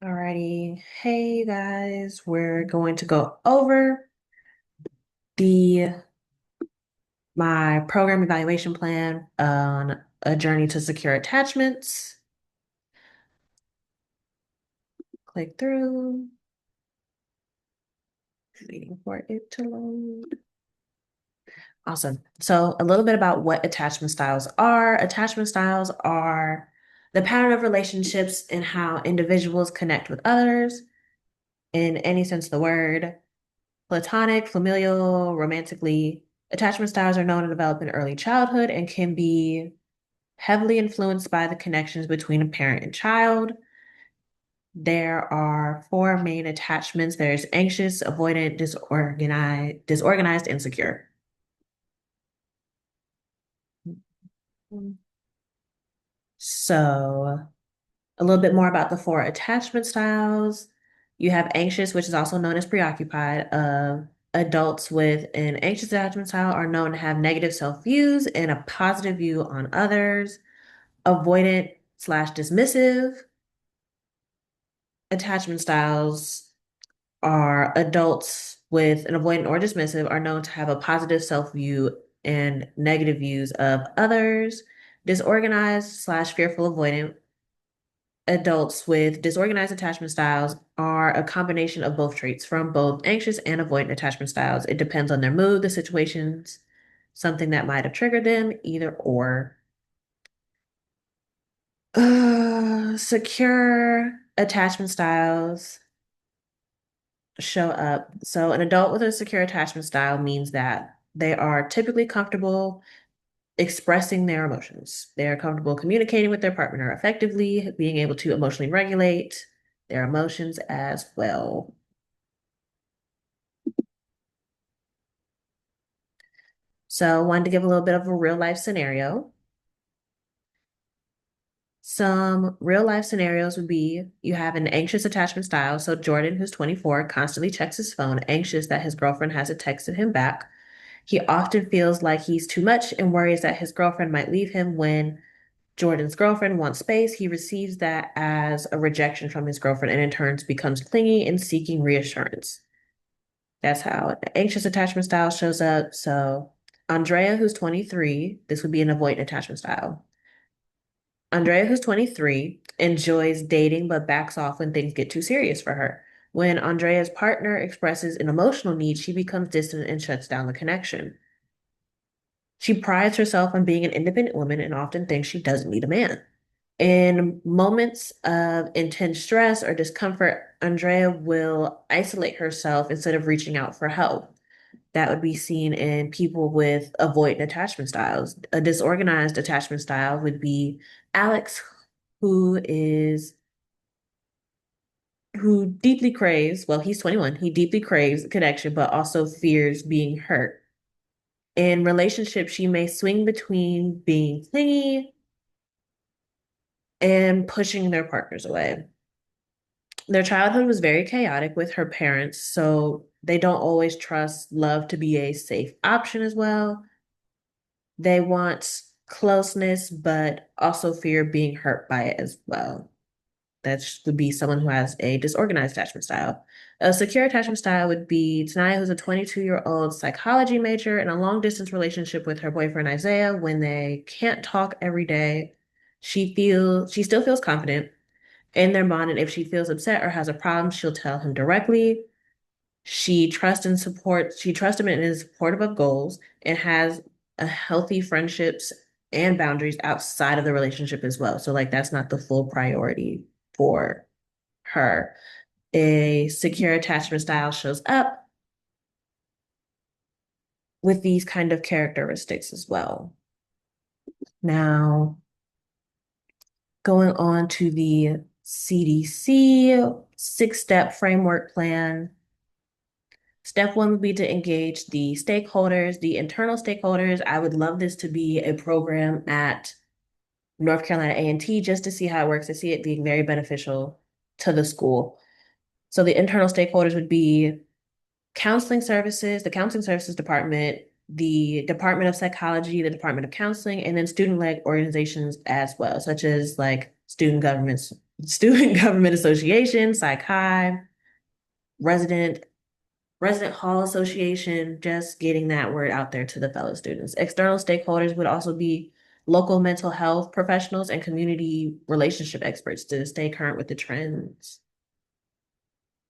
Alrighty. Hey, you guys, we're going to go over the my program evaluation plan on a journey to secure attachments. Click through, waiting for it to load. Awesome. So a little bit about what attachment styles are. Attachment styles are the pattern of relationships and how individuals connect with others in any sense of the word. Platonic, familial, romantically. Attachment styles are known to develop in early childhood and can be heavily influenced by the connections between a parent and child. There are four main attachments. There's anxious, avoidant, disorganized, and secure. So, a little bit more about the four attachment styles. You have anxious, which is also known as preoccupied. Adults with an anxious attachment style are known to have negative self-views and a positive view on others. Avoidant slash dismissive attachment styles are adults with an avoidant or dismissive are known to have a positive self-view and negative views of others. Disorganized slash fearful avoidant adults with disorganized attachment styles are a combination of both traits from both anxious and avoidant attachment styles. It depends on their mood, the situations, something that might have triggered them, either or. Secure attachment styles show up. So, an adult with a secure attachment style means that they are typically comfortable expressing their emotions. They are comfortable communicating with their partner effectively, being able to emotionally regulate their emotions as well. So, I wanted to give a little bit of a real life scenario. Some real life scenarios would be you have an anxious attachment style. So, Jordan, who's 24, constantly checks his phone, anxious that his girlfriend hasn't texted him back. He often feels like he's too much and worries that his girlfriend might leave him when Jordan's girlfriend wants space. He receives that as a rejection from his girlfriend and in turn becomes clingy and seeking reassurance. That's how an anxious attachment style shows up. So, Andrea, who's 23, this would be an avoidant attachment style. Andrea, who's 23, enjoys dating but backs off when things get too serious for her. When Andrea's partner expresses an emotional need, she becomes distant and shuts down the connection. She prides herself on being an independent woman and often thinks she doesn't need a man. In moments of intense stress or discomfort, Andrea will isolate herself instead of reaching out for help. That would be seen in people with avoidant attachment styles. A disorganized attachment style would be Alex, who is who deeply craves, well, he's 21, he deeply craves connection, but also fears being hurt. In relationships, she may swing between being clingy and pushing their partners away. Their childhood was very chaotic with her parents, so they don't always trust love to be a safe option as well. They want closeness, but also fear being hurt by it as well. That would be someone who has a disorganized attachment style. A secure attachment style would be Toniyah, who's a 22-year-old psychology major in a long distance relationship with her boyfriend Isaiah. When they can't talk every day, she still feels confident in their bond, and if she feels upset or has a problem, she'll tell him directly. She trusts him and is supportive of goals and has a healthy friendships and boundaries outside of the relationship as well. So like that's not the full priority for her. A secure attachment style shows up with these kind of characteristics as well. Now, going on to the CDC six-step framework plan. Step one would be to engage the stakeholders, the internal stakeholders. I would love this to be a program at North Carolina A&T just to see how it works. I see it being very beneficial to the school. So the internal stakeholders would be counseling services, the counseling services department, the Department of Psychology, the Department of Counseling, and then student-led organizations as well, such as like student governments, Student Government Association, Psych High, Resident Resident Hall Association, just getting that word out there to the fellow students. External stakeholders would also be local mental health professionals and community relationship experts to stay current with the trends.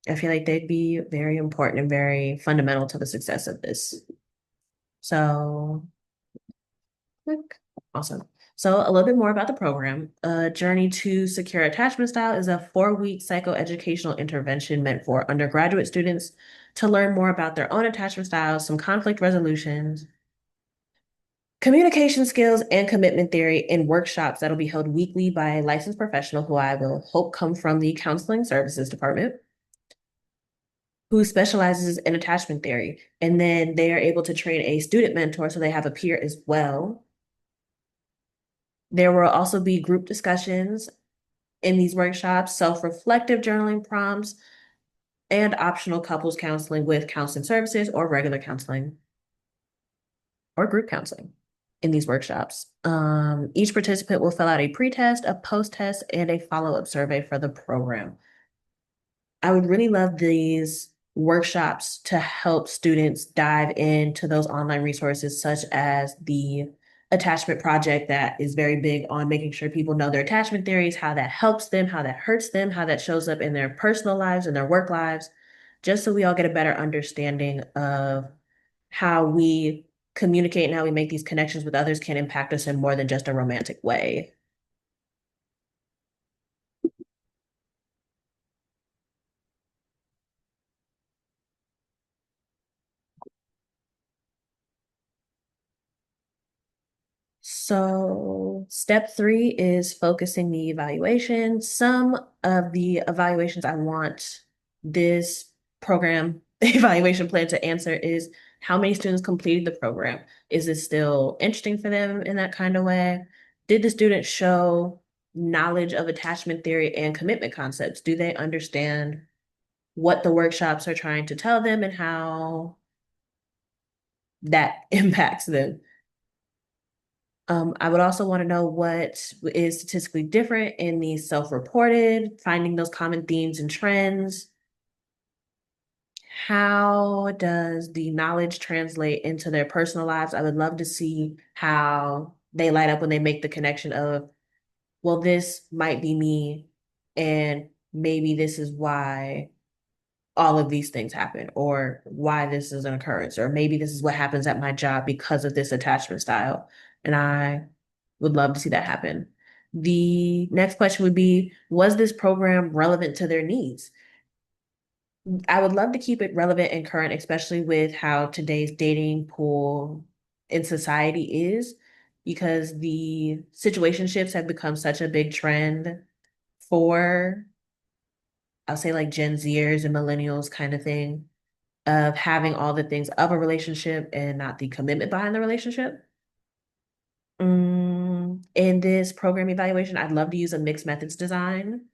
I feel like they'd be very important and very fundamental to the success of this. So, click. Awesome. So, a little bit more about the program. Journey to Secure Attachment Style is a 4-week psychoeducational intervention meant for undergraduate students to learn more about their own attachment styles, some conflict resolutions, communication skills, and commitment theory in workshops that'll be held weekly by a licensed professional who I will hope come from the counseling services department, who specializes in attachment theory. And then they are able to train a student mentor so they have a peer as well. There will also be group discussions in these workshops, self-reflective journaling prompts, and optional couples counseling with counseling services or regular counseling or group counseling in these workshops. Each participant will fill out a pre-test, a post-test, and a follow-up survey for the program. I would really love these workshops to help students dive into those online resources, such as the attachment project that is very big on making sure people know their attachment theories, how that helps them, how that hurts them, how that shows up in their personal lives and their work lives, just so we all get a better understanding of how we communicate and how we make these connections with others can impact us in more than just a romantic way. So, step 3 is focusing the evaluation. Some of the evaluations I want this program evaluation plan to answer is how many students completed the program? Is it still interesting for them in that kind of way? Did the student show knowledge of attachment theory and commitment concepts? Do they understand what the workshops are trying to tell them and how that impacts them? I would also want to know what is statistically different in the self-reported, finding those common themes and trends. How does the knowledge translate into their personal lives? I would love to see how they light up when they make the connection of, well, this might be me, and maybe this is why all of these things happen, or why this is an occurrence, or maybe this is what happens at my job because of this attachment style. And I would love to see that happen. The next question would be, was this program relevant to their needs? I would love to keep it relevant and current, especially with how today's dating pool in society is, because the situationships have become such a big trend for, I'll say like Gen Zers and millennials kind of thing, of having all the things of a relationship and not the commitment behind the relationship. In this program evaluation, I'd love to use a mixed methods design.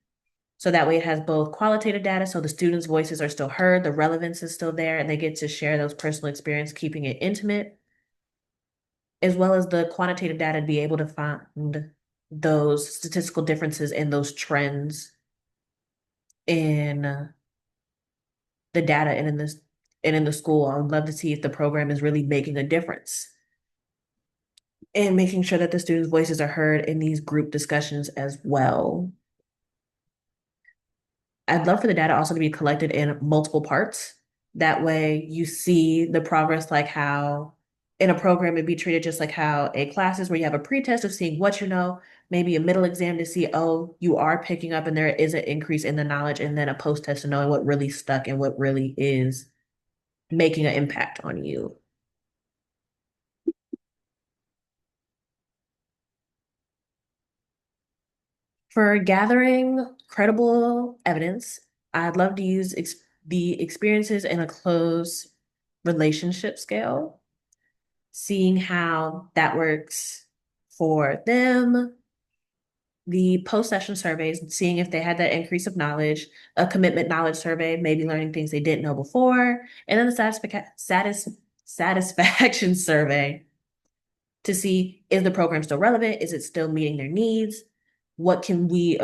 So that way it has both qualitative data, so the students' voices are still heard, the relevance is still there, and they get to share those personal experience, keeping it intimate, as well as the quantitative data to be able to find those statistical differences and those trends in the data and in this and in the school. I would love to see if the program is really making a difference and making sure that the students' voices are heard in these group discussions as well. I'd love for the data also to be collected in multiple parts. That way you see the progress, like how in a program it'd be treated just like how a class is, where you have a pre-test of seeing what you know, maybe a middle exam to see, oh, you are picking up and there is an increase in the knowledge, and then a post-test to knowing what really stuck and what really is making an impact on you. For gathering credible evidence, I'd love to use the experiences in a close relationship scale, seeing how that works for them, the post-session surveys, seeing if they had that increase of knowledge, a commitment knowledge survey, maybe learning things they didn't know before, and then the satisfaction survey to see, is the program still relevant? Is it still meeting their needs? What can we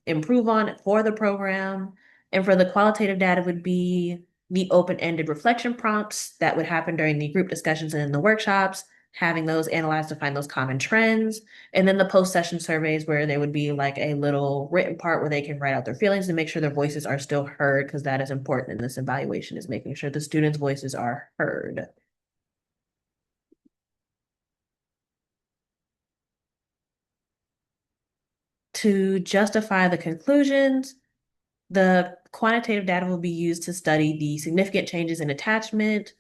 improve on for the program. And for the qualitative data would be the open-ended reflection prompts that would happen during the group discussions and in the workshops, having those analyzed to find those common trends. And then the post-session surveys where there would be like a little written part where they can write out their feelings and make sure their voices are still heard, because that is important in this evaluation, is making sure the students' voices are heard. To justify the conclusions, the quantitative data will be used to study the significant changes in attachment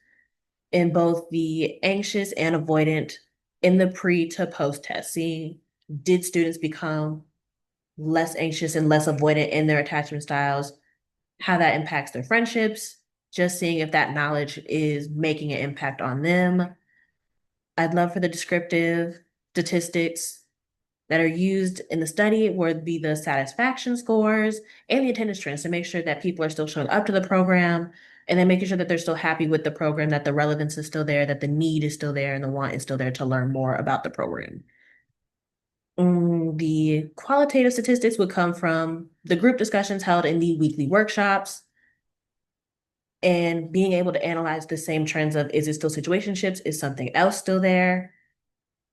in both the anxious and avoidant in the pre to post test. Seeing, did students become less anxious and less avoidant in their attachment styles, how that impacts their friendships, just seeing if that knowledge is making an impact on them. I'd love for the descriptive statistics that are used in the study would be the satisfaction scores and the attendance trends to make sure that people are still showing up to the program, and then making sure that they're still happy with the program, that the relevance is still there, that the need is still there, and the want is still there to learn more about the program. The qualitative statistics would come from the group discussions held in the weekly workshops and being able to analyze the same trends of, is it still situationships? Is something else still there?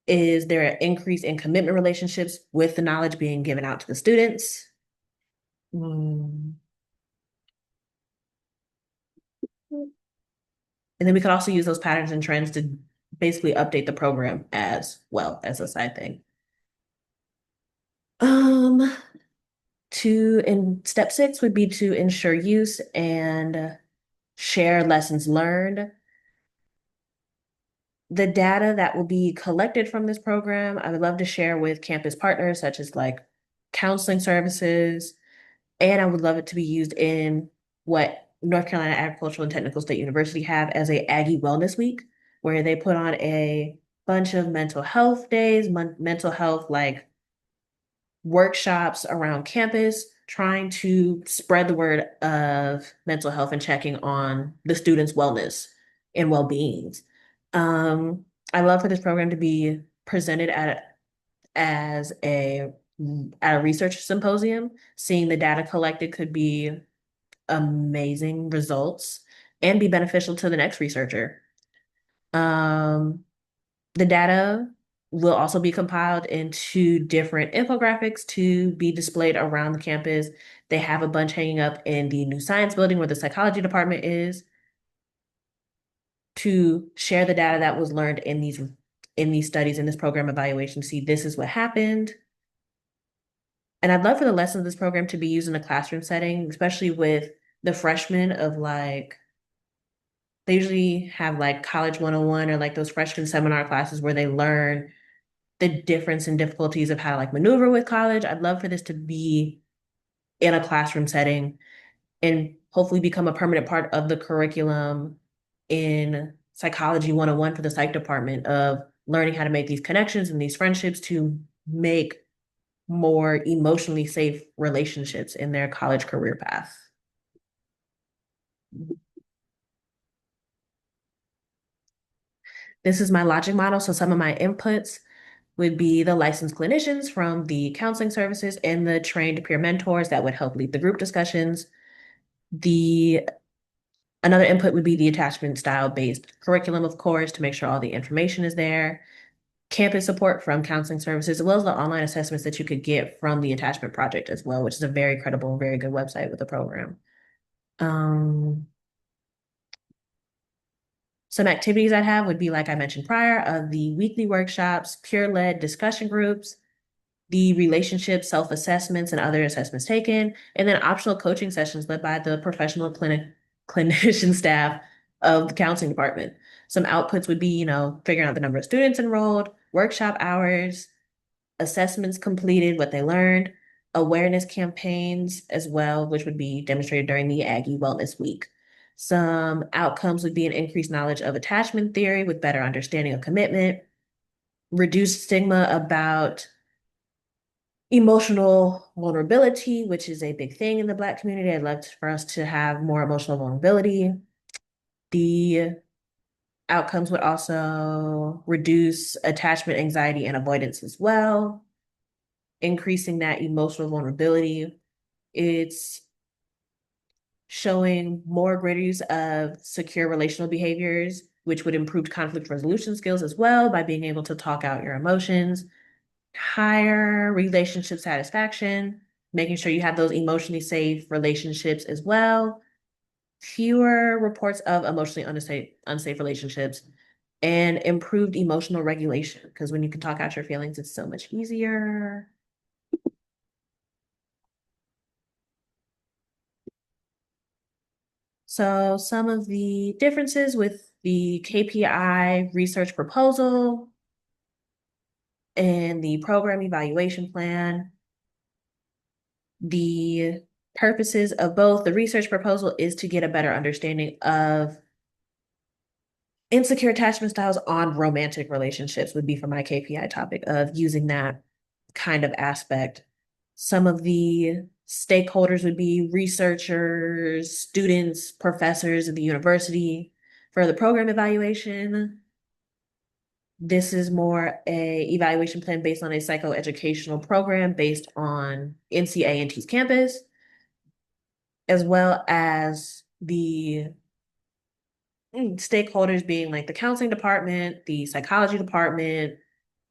Is there an increase in commitment relationships with the knowledge being given out to the students? Mm. And then we could also use those patterns and trends to basically update the program as well as a side thing. Um, in step 6 would be to ensure use and share lessons learned. The data that will be collected from this program, I would love to share with campus partners such as like counseling services, and I would love it to be used in what North Carolina Agricultural and Technical State University have as a Aggie Wellness Week, where they put on a bunch of mental health days, mental health like workshops around campus, trying to spread the word of mental health and checking on the students' wellness and well-beings. Um, I love for this program to be presented as at a research symposium. Seeing the data collected could be amazing results and be beneficial to the next researcher. Um, the data will also be compiled into different infographics to be displayed around the campus. They have a bunch hanging up in the new science building where the psychology department is, to share the data that was learned in these studies, in this program evaluation. See, this is what happened. And I'd love for the lessons of this program to be used in a classroom setting, especially with the freshmen of like, they usually have like College 101 or like those freshman seminar classes where they learn the difference and difficulties of how to like maneuver with college. I'd love for this to be in a classroom setting and hopefully become a permanent part of the curriculum in Psychology 101 for the psych department, of learning how to make these connections and these friendships to make more emotionally safe relationships in their college career path. This is my logic model. So some of my inputs would be the licensed clinicians from the counseling services and the trained peer mentors that would help lead the group discussions. The Another input would be the attachment style based curriculum, of course, to make sure all the information is there. Campus support from counseling services, as well as the online assessments that you could get from the attachment project as well, which is a very credible and very good website with the program. Um, some activities I'd have would be, like I mentioned prior, of the weekly workshops, peer-led discussion groups, the relationship self-assessments and other assessments taken, and then optional coaching sessions led by the professional clinician staff of the counseling department. Some outputs would be, figuring out the number of students enrolled, workshop hours, assessments completed, what they learned, awareness campaigns as well, which would be demonstrated during the Aggie Wellness Week. Some outcomes would be an increased knowledge of attachment theory with better understanding of commitment, reduced stigma about emotional vulnerability, which is a big thing in the Black community. I'd love for us to have more emotional vulnerability. The outcomes would also reduce attachment anxiety and avoidance as well, increasing that emotional vulnerability. It's showing more greater use of secure relational behaviors, which would improve conflict resolution skills as well by being able to talk out your emotions, higher relationship satisfaction, making sure you have those emotionally safe relationships as well, fewer reports of emotionally unsafe relationships, and improved emotional regulation. Because when you can talk out your feelings, it's so much easier. So some of the differences with the KPI research proposal and the program evaluation plan, the purposes of both the research proposal is to get a better understanding of insecure attachment styles on romantic relationships would be for my KPI topic of using that kind of aspect. Some of the stakeholders would be researchers, students, professors at the university. For the program evaluation, this is more a evaluation plan based on a psychoeducational program based on NCA&T's campus, as well as the stakeholders being like the counseling department, the psychology department,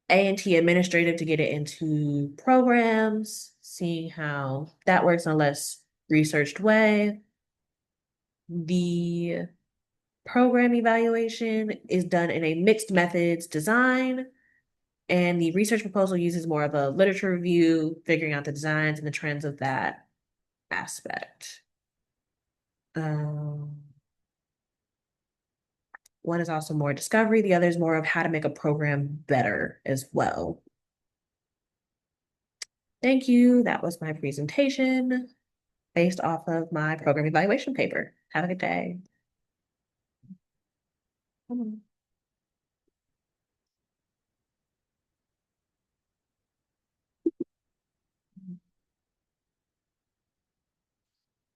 A&T administrative to get it into programs, seeing how that works in a less researched way. The program evaluation is done in a mixed methods design, and the research proposal uses more of a literature review, figuring out the designs and the trends of that aspect. Um, one is also more discovery, the other is more of how to make a program better as well. Thank you. That was my presentation based off of my program evaluation paper. Have a good day.